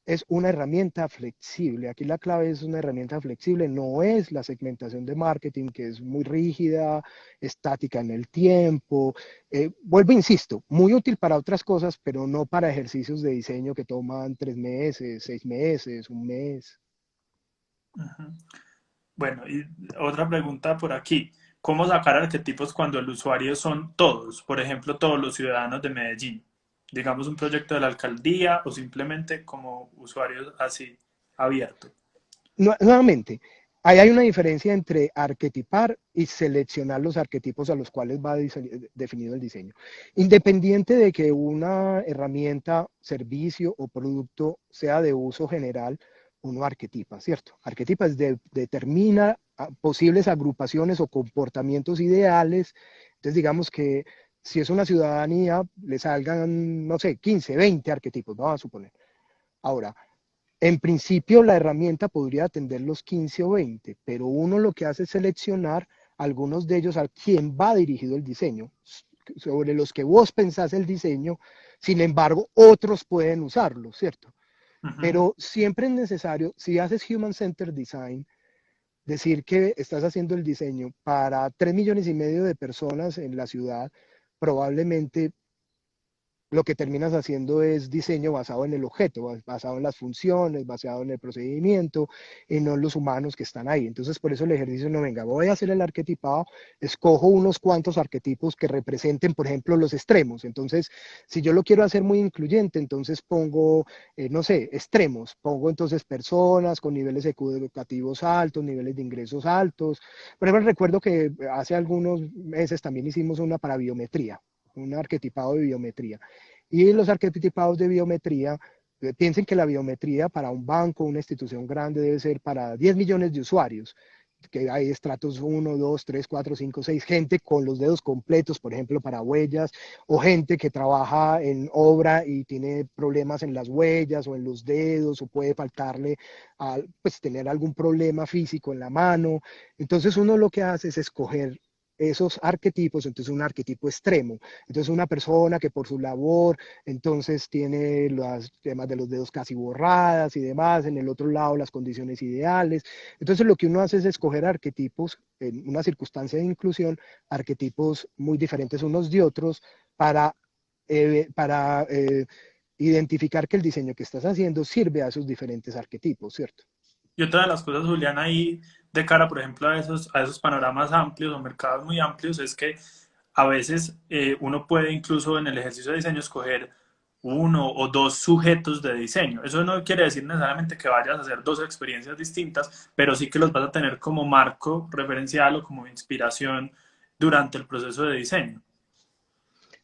es una herramienta flexible. Aquí la clave es una herramienta flexible, no es la segmentación de marketing que es muy rígida, estática en el tiempo. Vuelvo, insisto, muy útil para otras cosas, pero no para ejercicios de diseño que toman 3 meses, 6 meses, un mes. Uh -huh. Bueno, y otra pregunta por aquí. ¿Cómo sacar arquetipos cuando el usuario son todos? Por ejemplo, todos los ciudadanos de Medellín. Digamos un proyecto de la alcaldía o simplemente como usuarios así abierto. Nuevamente, ahí hay una diferencia entre arquetipar y seleccionar los arquetipos a los cuales va definido el diseño. Independiente de que una herramienta, servicio o producto sea de uso general, uno arquetipa, ¿cierto? Arquetipa es determina posibles agrupaciones o comportamientos ideales. Entonces, digamos que si es una ciudadanía, le salgan, no sé, 15, 20 arquetipos, vamos a suponer. Ahora, en principio, la herramienta podría atender los 15 o 20, pero uno lo que hace es seleccionar algunos de ellos a quien va dirigido el diseño, sobre los que vos pensás el diseño, sin embargo, otros pueden usarlo, ¿cierto? Uh -huh. Pero siempre es necesario, si haces Human Centered Design, decir que estás haciendo el diseño para 3,5 millones de personas en la ciudad, probablemente lo que terminas haciendo es diseño basado en el objeto, basado en las funciones, basado en el procedimiento, y no en los humanos que están ahí. Entonces, por eso el ejercicio no venga, voy a hacer el arquetipado, escojo unos cuantos arquetipos que representen, por ejemplo, los extremos. Entonces, si yo lo quiero hacer muy incluyente, entonces pongo, no sé, extremos, pongo entonces personas con niveles educativos altos, niveles de ingresos altos. Por ejemplo, recuerdo que hace algunos meses también hicimos una para biometría, un arquetipado de biometría. Y los arquetipados de biometría, piensen que la biometría para un banco, una institución grande, debe ser para 10 millones de usuarios, que hay estratos 1, 2, 3, 4, 5, 6, gente con los dedos completos, por ejemplo, para huellas, o gente que trabaja en obra y tiene problemas en las huellas o en los dedos, o puede faltarle, pues tener algún problema físico en la mano. Entonces uno lo que hace es escoger esos arquetipos, entonces un arquetipo extremo. Entonces una persona que por su labor, entonces tiene los temas de los dedos casi borradas y demás, en el otro lado las condiciones ideales. Entonces lo que uno hace es escoger arquetipos en una circunstancia de inclusión, arquetipos muy diferentes unos de otros para, para identificar que el diseño que estás haciendo sirve a esos diferentes arquetipos, ¿cierto? Y otra de las cosas, Julián, ahí de cara, por ejemplo, a esos panoramas amplios o mercados muy amplios, es que a veces uno puede incluso en el ejercicio de diseño escoger uno o dos sujetos de diseño. Eso no quiere decir necesariamente que vayas a hacer dos experiencias distintas, pero sí que los vas a tener como marco referencial o como inspiración durante el proceso de diseño.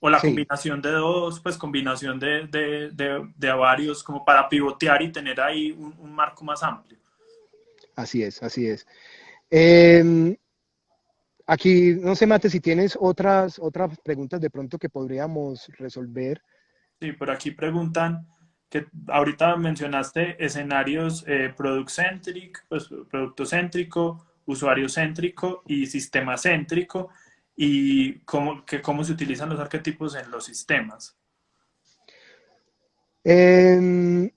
O la Sí, combinación de dos, pues combinación de varios, como para pivotear y tener ahí un marco más amplio. así es, así es. Eh, Aquí, no sé, Mate, si tienes otras preguntas de pronto que podríamos resolver. Sí, por aquí preguntan que ahorita mencionaste escenarios product centric, pues producto céntrico, usuario céntrico y sistema céntrico y cómo se utilizan los arquetipos en los sistemas. Eh,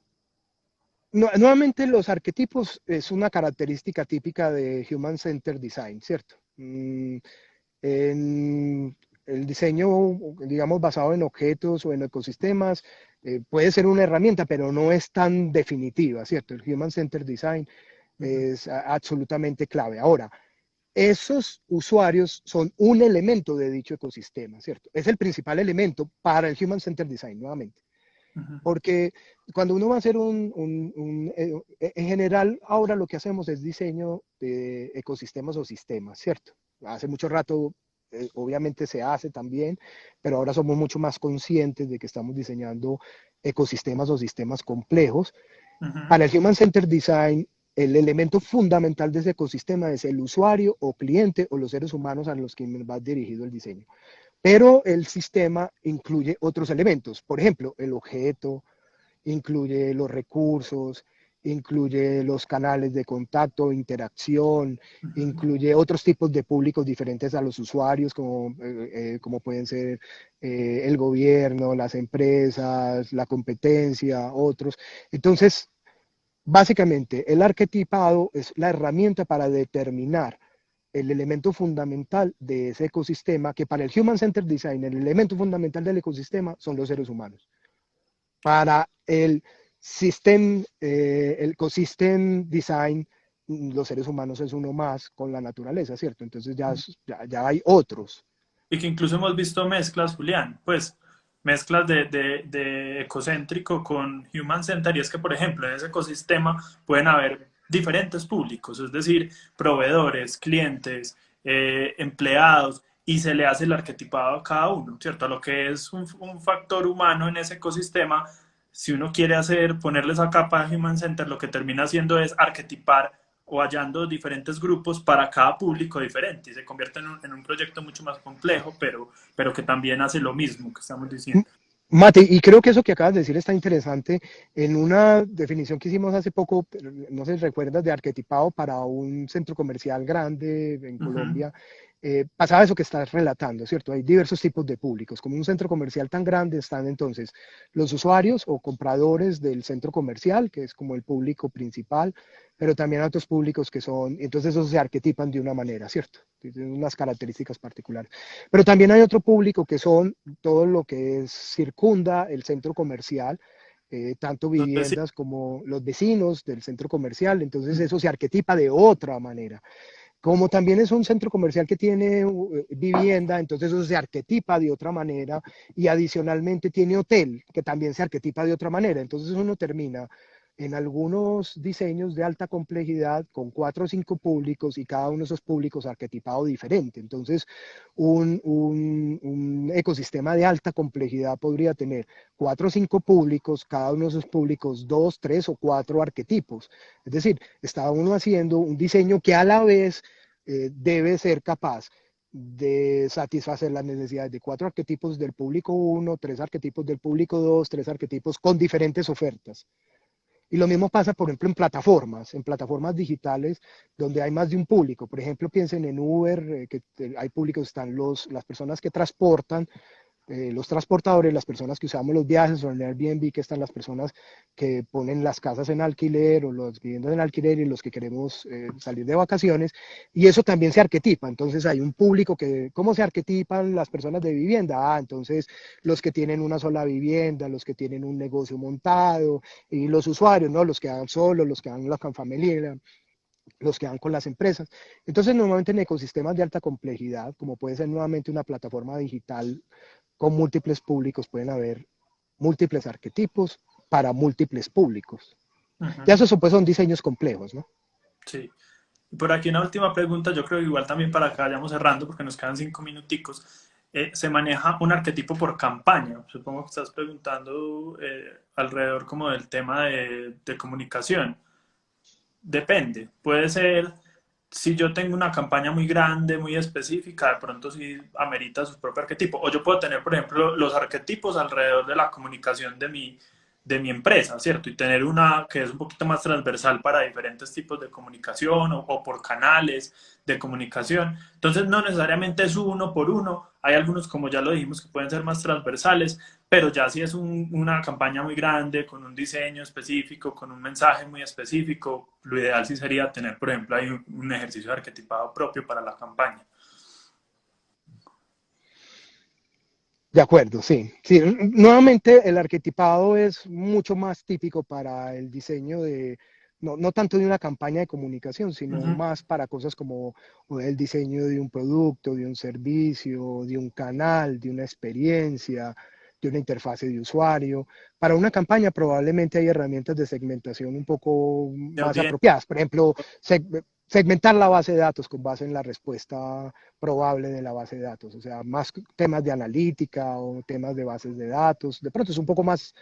Nuevamente, los arquetipos es una característica típica de Human Centered Design, ¿cierto? En el diseño, digamos, basado en objetos o en ecosistemas, puede ser una herramienta, pero no es tan definitiva, ¿cierto? El Human Centered Design Ujú, es absolutamente clave. Ahora, esos usuarios son un elemento de dicho ecosistema, ¿cierto? Es el principal elemento para el Human Centered Design, nuevamente. ujú, Porque cuando uno va a hacer en general, ahora lo que hacemos es diseño de ecosistemas o sistemas, ¿cierto? Hace mucho rato, obviamente se hace también, pero ahora somos mucho más conscientes de que estamos diseñando ecosistemas o sistemas complejos. ujú. Para el Human Centered Design, el elemento fundamental de ese ecosistema es el usuario o cliente o los seres humanos a los que va dirigido el diseño. Pero el sistema incluye otros elementos, por ejemplo, el objeto, incluye los recursos, incluye los canales de contacto, interacción, incluye otros tipos de públicos diferentes a los usuarios, como pueden ser el gobierno, las empresas, la competencia, otros. Entonces, básicamente, el arquetipado es la herramienta para determinar el elemento fundamental de ese ecosistema, que para el Human Centered Design, el elemento fundamental del ecosistema son los seres humanos. Para el ecosystem design, los seres humanos es uno más con la naturaleza, ¿cierto? Entonces ya hay otros. Y que incluso hemos visto mezclas, Julián, pues mezclas de ecocéntrico con human centered, y es que, por ejemplo, en ese ecosistema pueden haber diferentes públicos, es decir, proveedores, clientes, empleados, y se le hace el arquetipado a cada uno, ¿cierto? A lo que es un factor humano en ese ecosistema, si uno quiere hacer, ponerle esa capa de human center, lo que termina haciendo es arquetipar o hallando diferentes grupos para cada público diferente y se convierte en un proyecto mucho más complejo, pero que también hace lo mismo que estamos diciendo. Mate, y creo que eso que acabas de decir está interesante. En una definición que hicimos hace poco, no sé si recuerdas, de arquetipado para un centro comercial grande en Uh -huh, Colombia, pasaba eso que estás relatando, ¿cierto? Hay diversos tipos de públicos. Como un centro comercial tan grande están entonces los usuarios o compradores del centro comercial, que es como el público principal, pero también hay otros públicos que son, entonces esos se arquetipan de una manera, ¿cierto? Tienen unas características particulares. Pero también hay otro público que son todo lo que es, circunda el centro comercial, tanto los vecinos. viviendas como los vecinos del centro comercial, entonces eso se arquetipa de otra manera. Como también es un centro comercial que tiene vivienda, entonces eso se arquetipa de otra manera y adicionalmente tiene hotel, que también se arquetipa de otra manera. Entonces uno termina en algunos diseños de alta complejidad con 4 o 5 públicos y cada uno de esos públicos arquetipado diferente. Entonces un ecosistema de alta complejidad podría tener 4 o 5 públicos, cada uno de esos públicos 2, 3 o 4 arquetipos. Es decir, está uno haciendo un diseño que a la vez debe ser capaz de satisfacer las necesidades de 4 arquetipos del público 1, 3 arquetipos del público 2, 3 arquetipos con diferentes ofertas. Y lo mismo pasa, por ejemplo, en plataformas digitales donde hay más de un público. Por ejemplo, piensen en Uber, hay públicos, están las personas que transportan, los transportadores, las personas que usamos los viajes, o en Airbnb, que están las personas que ponen las casas en alquiler o las viviendas en alquiler y los que queremos salir de vacaciones. Y eso también se arquetipa. Entonces hay un público que, ¿cómo se arquetipan las personas de vivienda? Entonces los que tienen una sola vivienda, los que tienen un negocio montado y los usuarios, ¿no? Los que van solos, los que van con familia, los que van con las empresas. Entonces, normalmente en ecosistemas de alta complejidad, como puede ser nuevamente una plataforma digital con múltiples públicos, pueden haber múltiples arquetipos para múltiples públicos. Ya Ujú. eso pues son diseños complejos, ¿no? Sí. Y por aquí una última pregunta, yo creo que igual también para que vayamos cerrando, porque nos quedan 5 minuticos. Se maneja un arquetipo por campaña. Supongo que estás preguntando alrededor como del tema de comunicación. Depende. Puede ser, si yo tengo una campaña muy grande, muy específica, de pronto sí amerita su propio arquetipo. O yo puedo tener, por ejemplo, los arquetipos alrededor de la comunicación de mi empresa, ¿cierto? Y tener una que es un poquito más transversal para diferentes tipos de comunicación o por canales de comunicación. Entonces, no necesariamente es uno por uno. Hay algunos, como ya lo dijimos, que pueden ser más transversales, pero ya si es una campaña muy grande, con un diseño específico, con un mensaje muy específico, lo ideal sí sería tener, por ejemplo, ahí un ejercicio de arquetipado propio para la campaña. De acuerdo, sí. Sí, nuevamente el arquetipado es mucho más típico para el diseño de, no tanto de una campaña de comunicación, sino Ujú. más para cosas como el diseño de un producto, de un servicio, de un canal, de una experiencia, de una interfase de usuario. Para una campaña probablemente hay herramientas de segmentación un poco De más audiencia. apropiadas. Por ejemplo, segmentar la base de datos con base en la respuesta probable de la base de datos, o sea, más temas de analítica o temas de bases de datos, de pronto es un poco más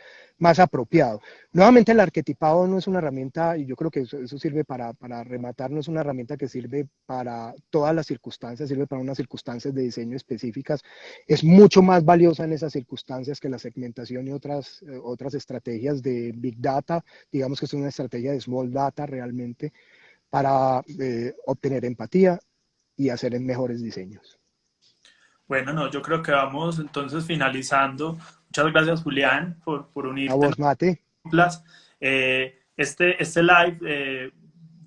apropiado. Nuevamente el arquetipado no es una herramienta, y yo creo que eso sirve para rematar, no es una herramienta que sirve para todas las circunstancias, sirve para unas circunstancias de diseño específicas, es mucho más valiosa en esas circunstancias que la segmentación y otras estrategias de Big Data, digamos que es una estrategia de Small Data realmente, para obtener empatía y hacer mejores diseños. Bueno, no, yo creo que vamos entonces finalizando. Muchas gracias, Julián, por A unirte en vos, Mate. Plus. Este live,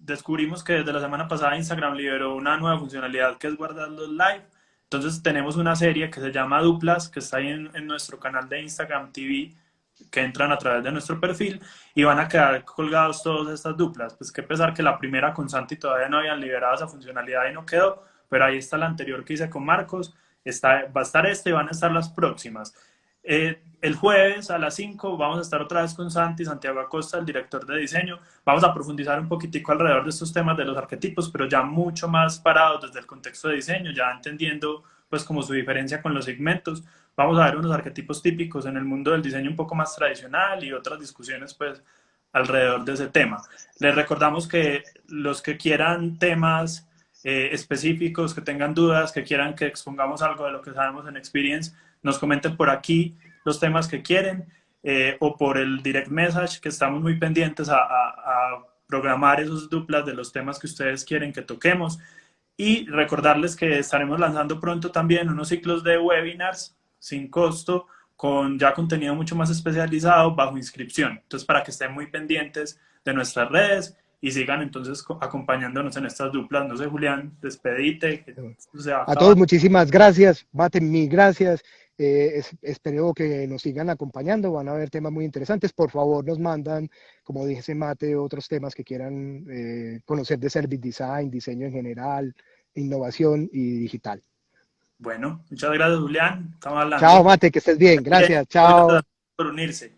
descubrimos que desde la semana pasada Instagram liberó una nueva funcionalidad que es guardar los live. Entonces tenemos una serie que se llama Duplas, que está ahí en nuestro canal de Instagram TV, que entran a través de nuestro perfil y van a quedar colgados todas estas duplas. Pues que pesar que la primera con Santi todavía no habían liberado esa funcionalidad y no quedó, pero ahí está la anterior que hice con Marcos, va a estar y van a estar las próximas. El jueves a las 5 vamos a estar otra vez con Santiago Acosta, el director de diseño. Vamos a profundizar un poquitico alrededor de estos temas de los arquetipos, pero ya mucho más parados desde el contexto de diseño, ya entendiendo pues como su diferencia con los segmentos. Vamos a ver unos arquetipos típicos en el mundo del diseño un poco más tradicional y otras discusiones pues alrededor de ese tema. Les recordamos que los que quieran temas específicos, que tengan dudas, que quieran que expongamos algo de lo que sabemos en Experience, nos comenten por aquí los temas que quieren o por el direct message, que estamos muy pendientes a programar esos duplas de los temas que ustedes quieren que toquemos. Y recordarles que estaremos lanzando pronto también unos ciclos de webinars sin costo, con ya contenido mucho más especializado bajo inscripción. Entonces, para que estén muy pendientes de nuestras redes y sigan entonces acompañándonos en estas duplas. No sé, Julián, despedite, que se va a A acabar. todos muchísimas gracias, Mate, mil gracias. Espero que nos sigan acompañando, van a haber temas muy interesantes. Por favor, nos mandan, como dije, Mate, otros temas que quieran conocer de Service Design, diseño en general, innovación y digital. Bueno, muchas gracias, Julián. Estamos Chao, hablando. Mate, que estés bien. Bien, Gracias, muchas gracias chao. por unirse.